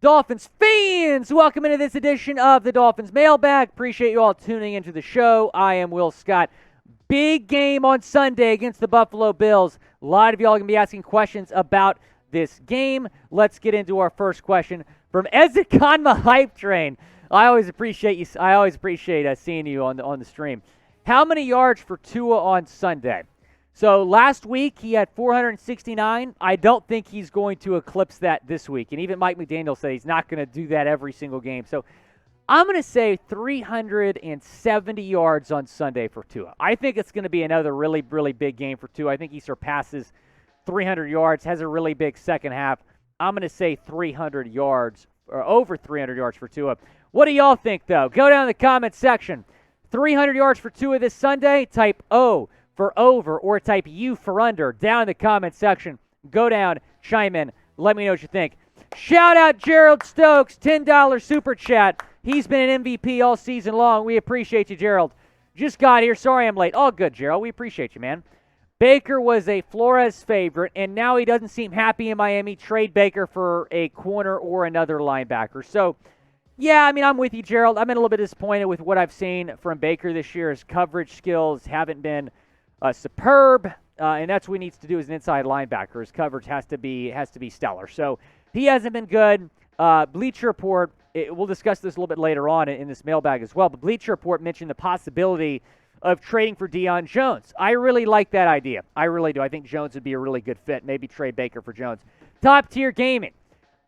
Dolphins fans, welcome into this edition of the Dolphins Mailbag. Appreciate you all tuning into the show. I am Will Scott. Big game on Sunday against the Buffalo Bills. A lot of y'all are going to be asking questions about this game. Let's get into our first question from Ezek on the Hype Train. I always appreciate you. I always appreciate seeing you on the stream. How many yards for Tua on Sunday? So last week he had 469. I don't think he's going to eclipse that this week. And even Mike McDaniel said he's not going to do that every single game. So I'm going to say 370 yards on Sunday for Tua. I think it's going to be another really, really big game for Tua. I think he surpasses 300 yards, has a really big second half. I'm going to say 300 yards or over 300 yards for Tua. What do y'all think, though? Go down in the comment section. 300 yards for Tua this Sunday, type O for over or type U for under down in the comment section. Go down, chime in, let me know what you think. Shout out Gerald Stokes, $10 super chat. He's been an MVP all season long. We appreciate you, Gerald. Just got here. Sorry I'm late. All good, Gerald. We appreciate you, man. Baker was a Flores favorite, and now he doesn't seem happy in Miami. Trade Baker for a corner or another linebacker. So, yeah, I mean, I'm with you, Gerald. I've been a little bit disappointed with what I've seen from Baker this year. His coverage skills haven't been superb, and that's what he needs to do as an inside linebacker. His coverage has to be stellar. So he hasn't been good. Bleacher Report, we'll discuss this a little bit later on in this mailbag as well, but Bleacher Report mentioned the possibility of trading for Deion Jones. I really like that idea. I really do. I think Jones would be a really good fit. Maybe trade Baker for Jones. Top Tier Gaming.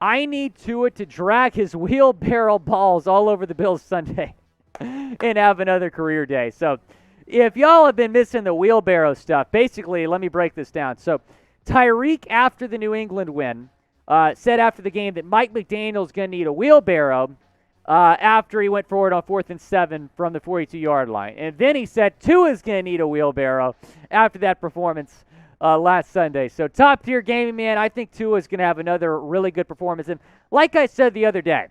I need Tua to drag his wheelbarrow balls all over the Bills Sunday and have another career day. So if y'all have been missing the wheelbarrow stuff, basically, let me break this down. So Tyreek, after the New England win, said after the game that Mike McDaniel's going to need a wheelbarrow after he went forward on 4th and 7 from the 42-yard line. And then he said Tua's going to need a wheelbarrow after that performance last Sunday. So top-tier gaming, man, I think Tua's going to have another really good performance. And like I said the other day,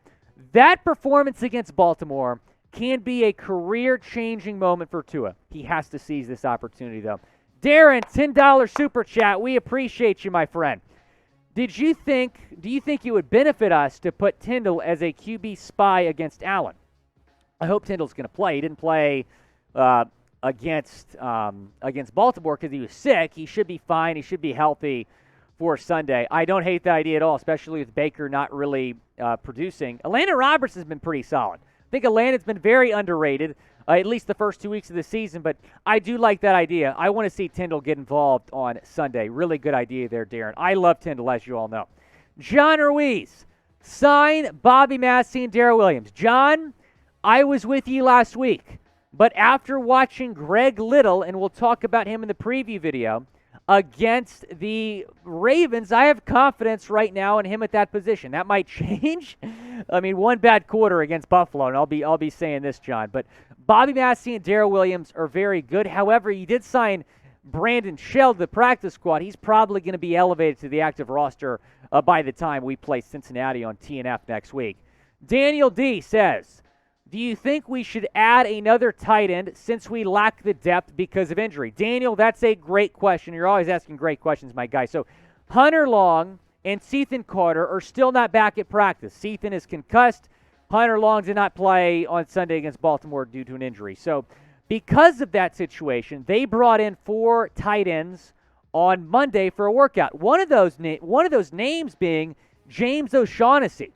that performance against Baltimore can be a career-changing moment for Tua. He has to seize this opportunity, though. Darren, $10 super chat. We appreciate you, my friend. Do you think it would benefit us to put Tindall as a QB spy against Allen? I hope Tindall's going to play. He didn't play against Baltimore because he was sick. He should be fine. He should be healthy for Sunday. I don't hate the idea at all, especially with Baker not really producing. Atlanta Roberts has been pretty solid. I think Atlanta's been very underrated, at least the first 2 weeks of the season, but I do like that idea. I want to see Tindall get involved on Sunday. Really good idea there, Darren. I love Tindall, as you all know. John Ruiz, sign Bobby Massie and Daryl Williams. John, I was with you last week, but after watching Greg Little, and we'll talk about him in the preview video, against the Ravens, I have confidence right now in him at that position. That might change. I mean, one bad quarter against Buffalo, and I'll be saying this, John. But Bobby Massie and Daryl Williams are very good. However, he did sign Brandon Shell to the practice squad. He's probably going to be elevated to the active roster by the time we play Cincinnati on TNF next week. Daniel D. says, do you think we should add another tight end since we lack the depth because of injury? Daniel, that's a great question. You're always asking great questions, my guy. So Hunter Long and Cethan Carter are still not back at practice. Cethan is concussed. Hunter Long did not play on Sunday against Baltimore due to an injury. So because of that situation, they brought in 4 tight ends on Monday for a workout. One of those names being James O'Shaughnessy.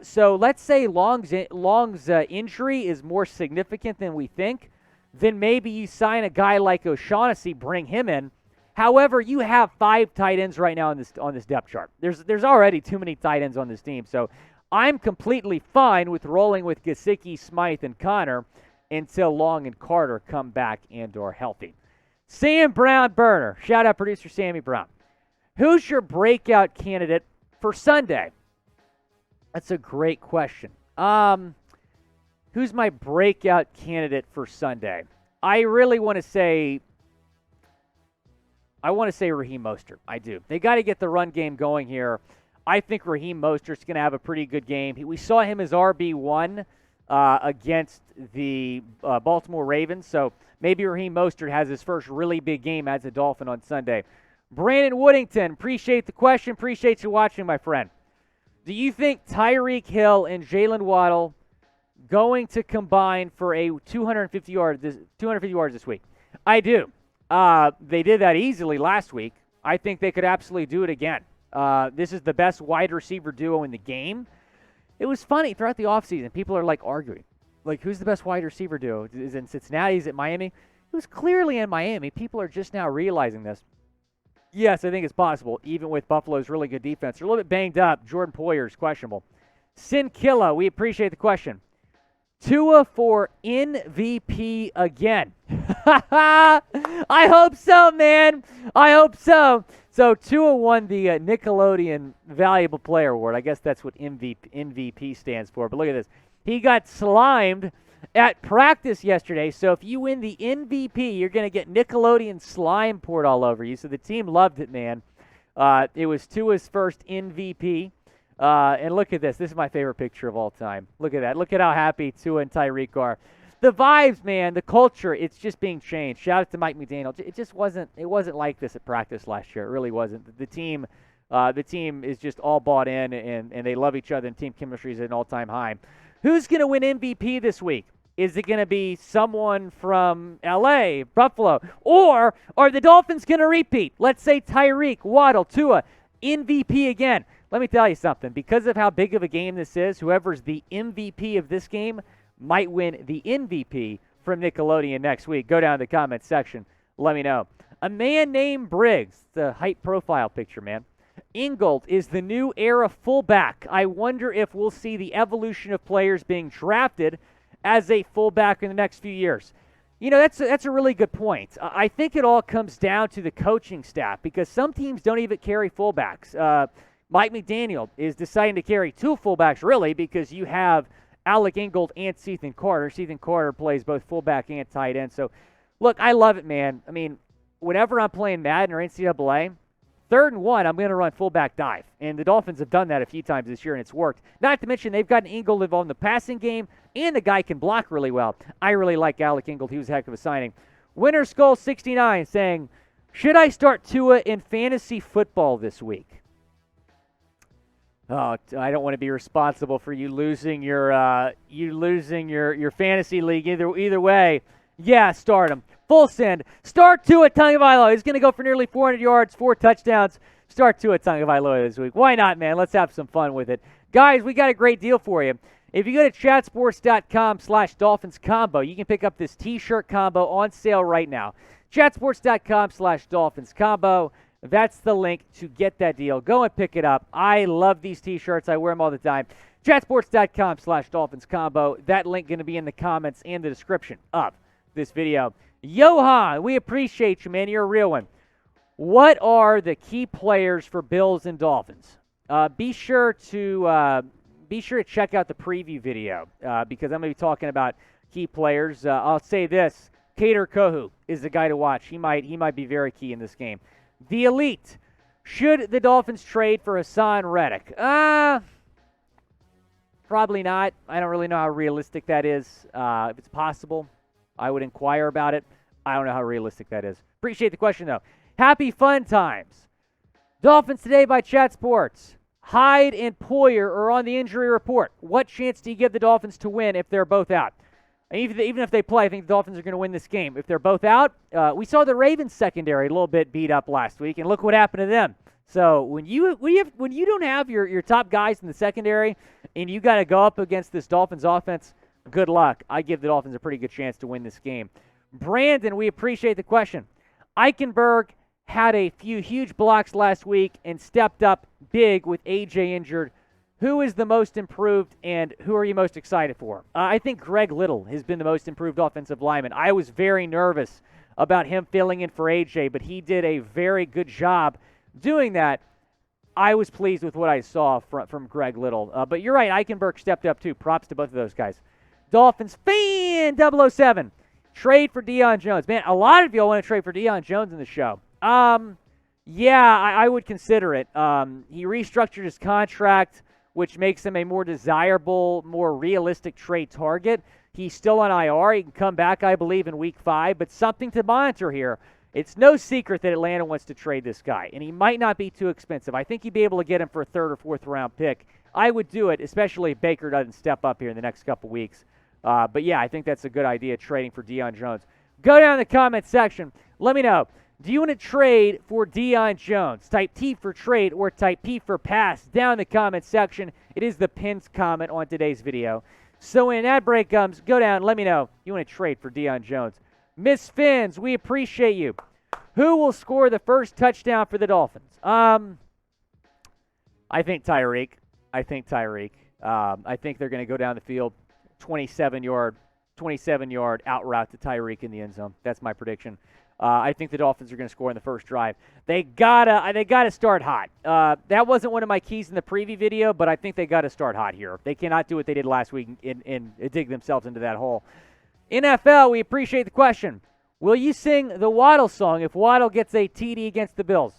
So let's say Long's injury is more significant than we think. Then maybe you sign a guy like O'Shaughnessy, bring him in. However, you have 5 tight ends right now on this depth chart. There's already too many tight ends on this team. So I'm completely fine with rolling with Gesicki, Smythe, and Connor until Long and Carter come back and are healthy. Sam Brown Burner. Shout out producer Sammy Brown. Who's your breakout candidate for Sunday? That's a great question. Who's my breakout candidate for Sunday? I really want to say Raheem Mostert. I do. They got to get the run game going here. I think Raheem Mostert's going to have a pretty good game. We saw him as RB1 against the Baltimore Ravens, so maybe Raheem Mostert has his first really big game as a Dolphin on Sunday. Brandon Woodington, appreciate the question. Appreciate you watching, my friend. Do you think Tyreek Hill and Jaylen Waddle going to combine for a 250 yards this week? I do. They did that easily last week. I think they could absolutely do it again. This is the best wide receiver duo in the game. It was funny throughout the offseason. People are like arguing. Like, who's the best wide receiver duo? Is it in Cincinnati? Is it Miami? It was clearly in Miami. People are just now realizing this. Yes, I think it's possible, even with Buffalo's really good defense. They're a little bit banged up. Jordan Poyer's questionable. Sinkilla, we appreciate the question. Tua for MVP again. I hope so, man. I hope so. So Tua won the Nickelodeon Valuable Player Award. I guess that's what MVP stands for. But look at this. He got slimed at practice yesterday. So if you win the MVP, you're going to get Nickelodeon slime poured all over you. So the team loved it, man. It was Tua's first MVP. And look at this. This is my favorite picture of all time. Look at that. Look at how happy Tua and Tyreek are. The vibes, man, the culture, it's just being changed. Shout out to Mike McDaniel. It just wasn't like this at practice last year. It really wasn't. The team is just all bought in, and they love each other, and team chemistry is at an all-time high. Who's going to win MVP this week? Is it going to be someone from L.A., Buffalo, or are the Dolphins going to repeat? Let's say Tyreek, Waddle, Tua, MVP again. Let me tell you something. Because of how big of a game this is, whoever's the MVP of this game might win the MVP from Nickelodeon next week. Go down to the comments section. Let me know. A man named Briggs, the height profile picture, man. Ingold is the new era fullback. I wonder if we'll see the evolution of players being drafted as a fullback in the next few years. You know, that's a really good point. I think it all comes down to the coaching staff because some teams don't even carry fullbacks. Mike McDaniel is deciding to carry two fullbacks, really, because you have Alec Ingold and Ethan Carter. Ethan Carter plays both fullback and tight end. So, look, I love it, man. I mean, whenever I'm playing Madden or NCAA, 3rd and 1, I'm going to run fullback dive. And the Dolphins have done that a few times this year, and it's worked. Not to mention they've got Ingold involved in the passing game, and the guy can block really well. I really like Alec Ingold. He was a heck of a signing. Winter Skull 69 saying, should I start Tua in fantasy football this week? Oh, I don't want to be responsible for you losing your fantasy league either way. Yeah, start him. Full send. Start Tua Tagovailoa. He's going to go for nearly 400 yards, 4 touchdowns. Start Tua Tagovailoa this week. Why not, man? Let's have some fun with it. Guys, we got a great deal for you. If you go to chatsports.com/Dolphins combo, you can pick up this T-shirt combo on sale right now. Chatsports.com/Dolphins combo. That's the link to get that deal. Go and pick it up. I love these T-shirts. I wear them all the time. Chatsports.com/Dolphins combo. That link going to be in the comments and the description of this video. Johan, we appreciate you, man. You're a real one. What are the key players for Bills and Dolphins? Be sure to check out the preview video because I'm going to be talking about key players. I'll say this: Kader Kohu is the guy to watch. He might be very key in this game. The Elite. Should the Dolphins trade for Hassan Reddick? Probably not. I don't really know how realistic that is. If it's possible, I would inquire about it. I don't know how realistic that is. Appreciate the question, though. Happy fun times. Dolphins Today by Chat Sports. Hyde and Poyer are on the injury report. What chance do you give the Dolphins to win if they're both out? Even if they play, I think the Dolphins are going to win this game. If they're both out, we saw the Ravens secondary a little bit beat up last week, and look what happened to them. So when you don't have your top guys in the secondary and you got to go up against this Dolphins offense, good luck. I give the Dolphins a pretty good chance to win this game. Brandon, we appreciate the question. Eichenberg had a few huge blocks last week and stepped up big with AJ injured. Who is the most improved, and who are you most excited for? I think Greg Little has been the most improved offensive lineman. I was very nervous about him filling in for AJ, but he did a very good job doing that. I was pleased with what I saw from Greg Little. But you're right, Eichenberg stepped up too. Props to both of those guys. Dolphins fan 007. Trade for Deion Jones. Man, a lot of y'all want to trade for Deion Jones in the show. Yeah, I would consider it. He restructured his contract, which makes him a more desirable, more realistic trade target. He's still on IR. He can come back, I believe, in Week 5, but something to monitor here. It's no secret that Atlanta wants to trade this guy, and he might not be too expensive. I think you'd be able to get him for a third or fourth round pick. I would do it, especially if Baker doesn't step up here in the next couple weeks. But yeah, I think that's a good idea, trading for Deion Jones. Go down in the comment section. Let me know. Do you want to trade for Deion Jones? Type T for trade or type P for pass down in the comment section. It is the pinned comment on today's video. So when ad break comes, go down. Let me know. You want to trade for Deion Jones. Miss Fins, we appreciate you. Who will score the first touchdown for the Dolphins? I think Tyreek. I think they're going to go down the field, 27-yard out route to Tyreek in the end zone. That's my prediction. I think the Dolphins are going to score in the first drive. They gotta start hot. That wasn't one of my keys in the preview video, but I think they got to start hot here. They cannot do what they did last week and dig themselves into that hole. NFL, we appreciate the question. Will you sing the Waddle song if Waddle gets a TD against the Bills?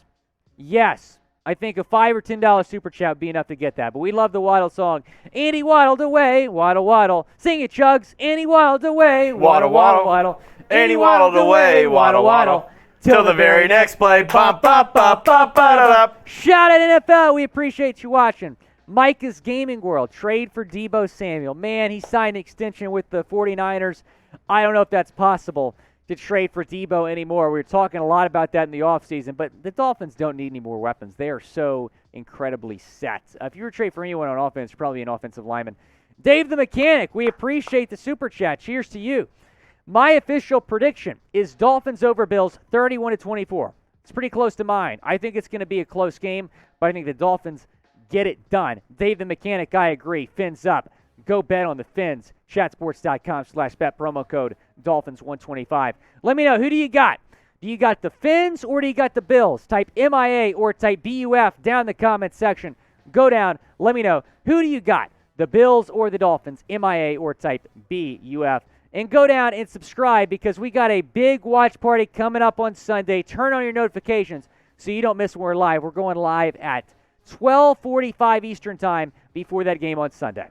Yes. I think a $5 or $10 super chat would be enough to get that. But we love the Waddle song. Andy waddled away, waddle, waddle. Sing it, Chugs. Andy waddled away, waddle, waddle, waddle. Andy waddled away, waddle, waddle. Till the very next play. Bop, bop, bop, bop, bop. Shout out NFL. We appreciate you watching. Micah's Gaming World. Trade for Deebo Samuel. Man, he signed an extension with the 49ers. I don't know if that's possible to trade for Deebo anymore. We were talking a lot about that in the offseason, but the Dolphins don't need any more weapons. They are so incredibly set. If you were to trade for anyone on offense, you're probably an offensive lineman. Dave the Mechanic, we appreciate the super chat. Cheers to you. My official prediction is Dolphins over Bills 31-24. It's pretty close to mine. I think it's going to be a close game, but I think the Dolphins get it done. Dave the Mechanic, I agree. Fins up. Go bet on the Fins. Chatsports.com/bet. Promo code Dolphins125. Let me know, who do you got? Do you got the Fins or do you got the Bills? Type MIA or type BUF down in the comment section. Go down. Let me know, who do you got? The Bills or the Dolphins? MIA or type BUF. And go down and subscribe because we got a big watch party coming up on Sunday. Turn on your notifications so you don't miss when we're live. We're going live at 12:45 Eastern Time before that game on Sunday.